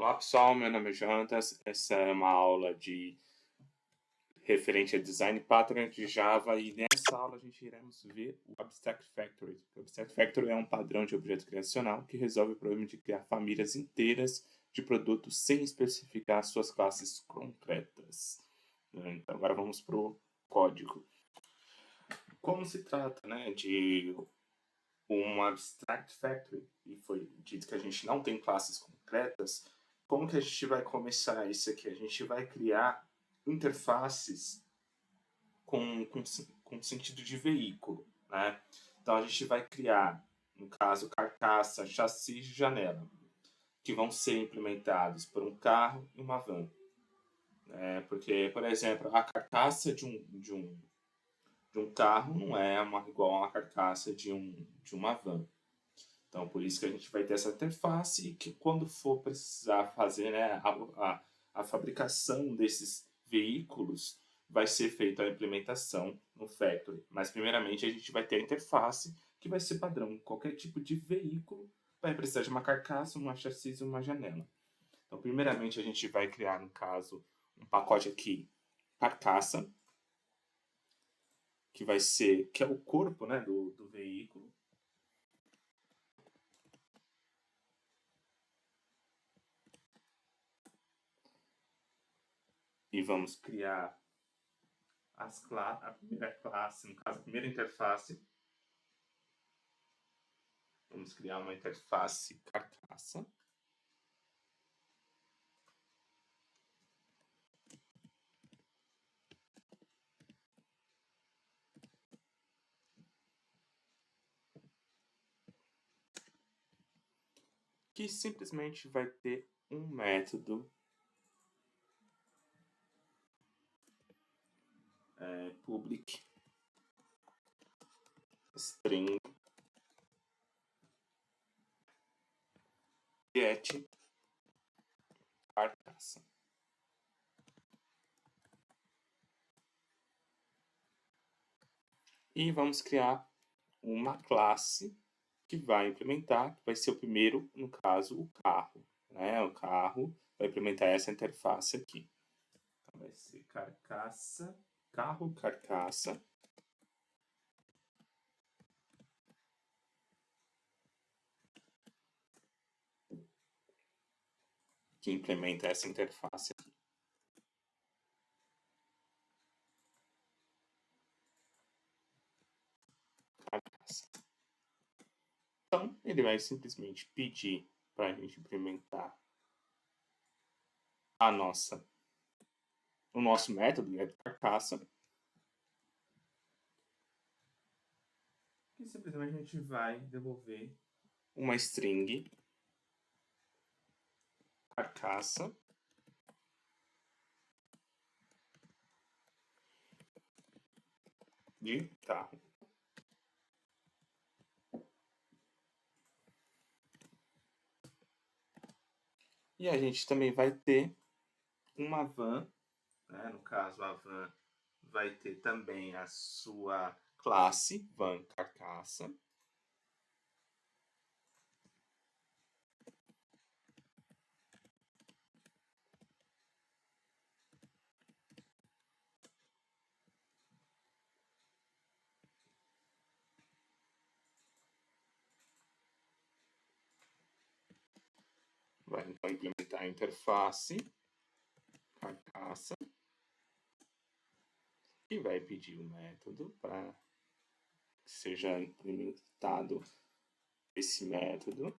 Olá pessoal, meu nome é Jonatas. Essa é uma aula de referente a Design Pattern de Java e nessa aula a gente iremos ver o Abstract Factory. O Abstract Factory é um padrão de objeto criacional que resolve o problema de criar famílias inteiras de produtos sem especificar suas classes concretas. Então agora vamos para o código. Como se trata de um Abstract Factory e foi dito que a gente não tem classes concretas, como que a gente vai começar isso aqui? A gente vai criar interfaces com sentido de veículo, né? Então a gente vai criar, no caso, carcaça, chassi e janela, que vão ser implementados por um carro e uma van. Porque, por exemplo, a carcaça de um carro não é igual a uma carcaça de uma van. Então, por isso que a gente vai ter essa interface e que quando for precisar fazer a fabricação desses veículos, vai ser feita a implementação no Factory. Mas, primeiramente, a gente vai ter a interface, que vai ser padrão. Qualquer tipo de veículo vai precisar de uma carcaça, uma chassi e uma janela. Então, primeiramente, a gente vai criar, no caso, um pacote aqui, carcaça, que é o corpo do veículo. E vamos criar a primeira classe, no caso, a primeira interface. Vamos criar uma interface carcaça. Que simplesmente vai ter um método public string get carcaça. E vamos criar uma classe que vai implementar, que vai ser o primeiro, no caso, o carro. O carro vai implementar essa interface aqui. Então vai ser carcaça, carro, carcaça. Que implementa essa interface aqui. Carcaça. Então, ele vai simplesmente pedir para a gente implementar o nosso método de carcaça. E simplesmente a gente vai devolver uma string carcaça de carro. E a gente também vai ter uma van, no caso a van vai ter também a sua classe van carcaça. Vai então implementar a interface carcaça e vai pedir o método para que seja implementado esse método.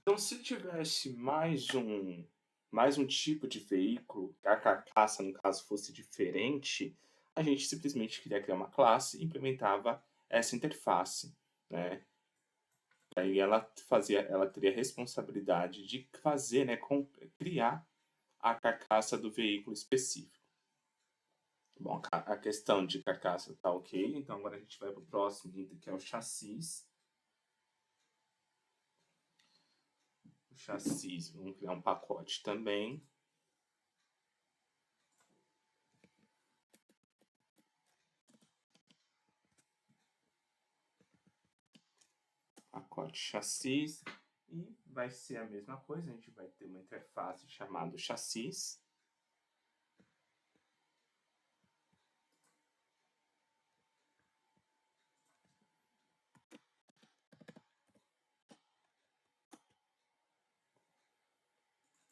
Então, se tivesse mais um tipo de veículo, que a carcaça, no caso, fosse diferente, a gente simplesmente queria criar uma classe e implementava essa interface, Aí ela teria a responsabilidade de fazer, criar a carcaça do veículo específico. Bom, a questão de carcaça está ok, então agora a gente vai para o próximo item, que é o chassis. O chassis, vamos criar um pacote também. Pacote chassis. E vai ser a mesma coisa, a gente vai ter uma interface chamada chassis.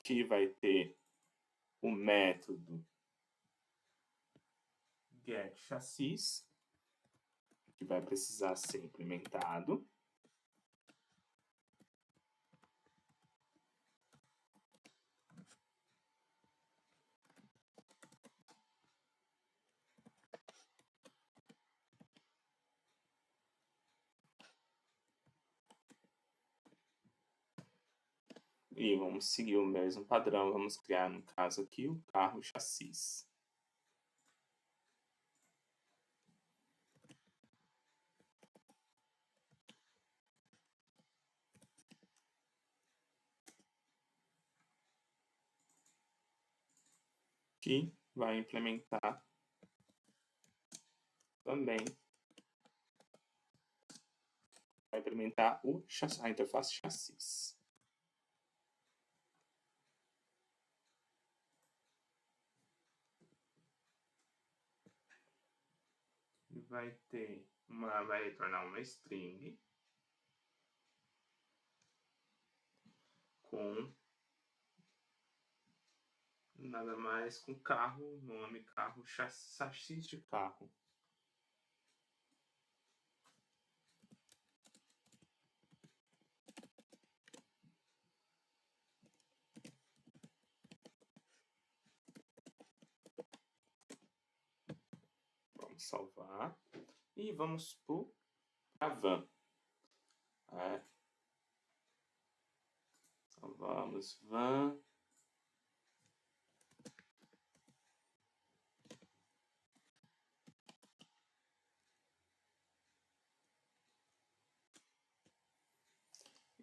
Que vai ter o método getChassis, que vai precisar ser implementado. E vamos seguir o mesmo padrão, vamos criar, no caso aqui, o carro chassis. Que vai implementar também, vai implementar a interface chassis. E vai retornar uma string com nada mais com carro, nome carro, chassis de carro. Vamos salvar e vamos para a van. Salvamos van.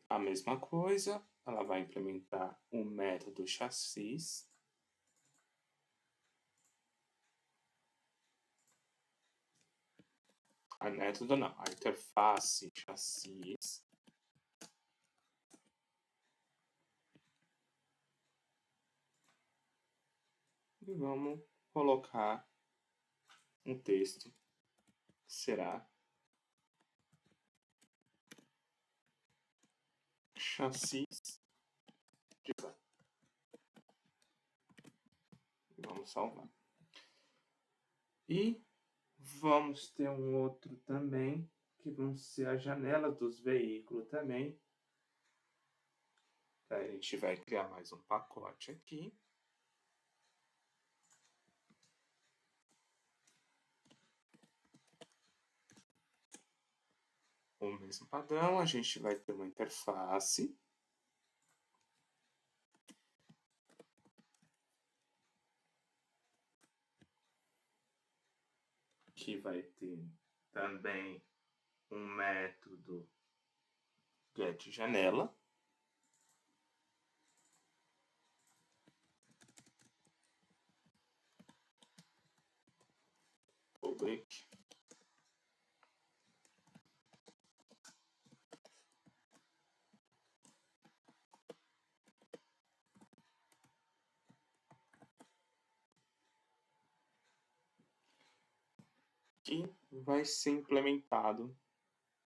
A mesma coisa, ela vai implementar o método chassis. A método não, a interface chassis. E vamos colocar um texto que será chassis de van. Vamos salvar. E vamos ter um outro também, que vão ser as janelas dos veículos também. Aí a gente vai criar mais um pacote aqui. O mesmo padrão, a gente vai ter uma interface. Que vai ter também um método getJanela. Public. Que vai ser implementado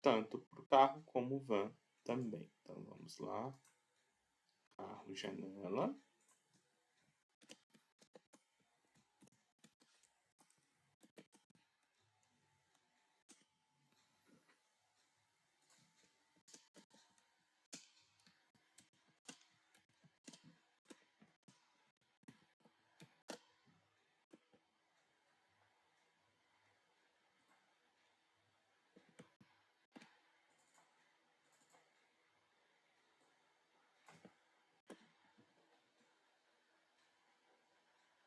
tanto para o carro como van também. Então vamos lá, carro janela.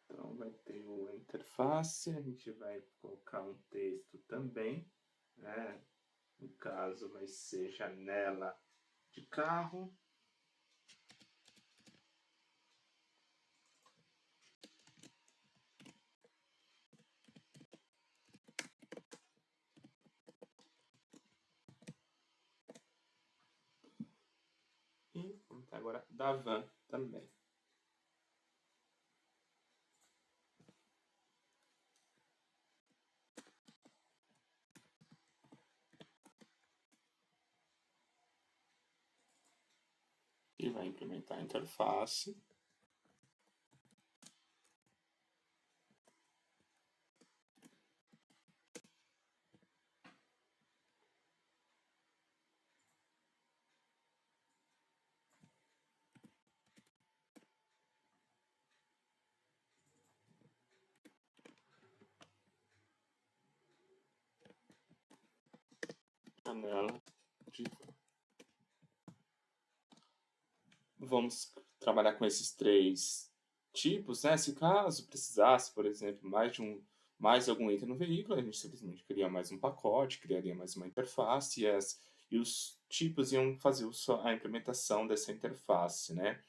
Então vai ter o interface, a gente vai colocar um texto também, né? No caso vai ser janela de carro. Agora da van também. E vai implementar a interface. Janela de... Vamos trabalhar com esses três tipos, né? Se caso precisasse, por exemplo, mais algum item no veículo, a gente simplesmente cria mais um pacote, criaria mais uma interface e os tipos iam fazer a implementação dessa interface, né?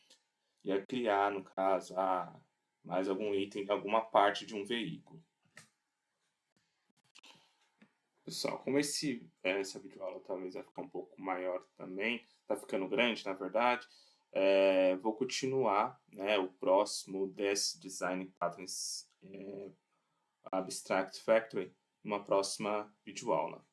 Ia criar, no caso, mais algum item, alguma parte de um veículo. Pessoal, como essa videoaula talvez vai ficar um pouco maior também, tá ficando grande, na verdade, vou continuar, né, o próximo desse Design Patterns Abstract Factory numa próxima videoaula.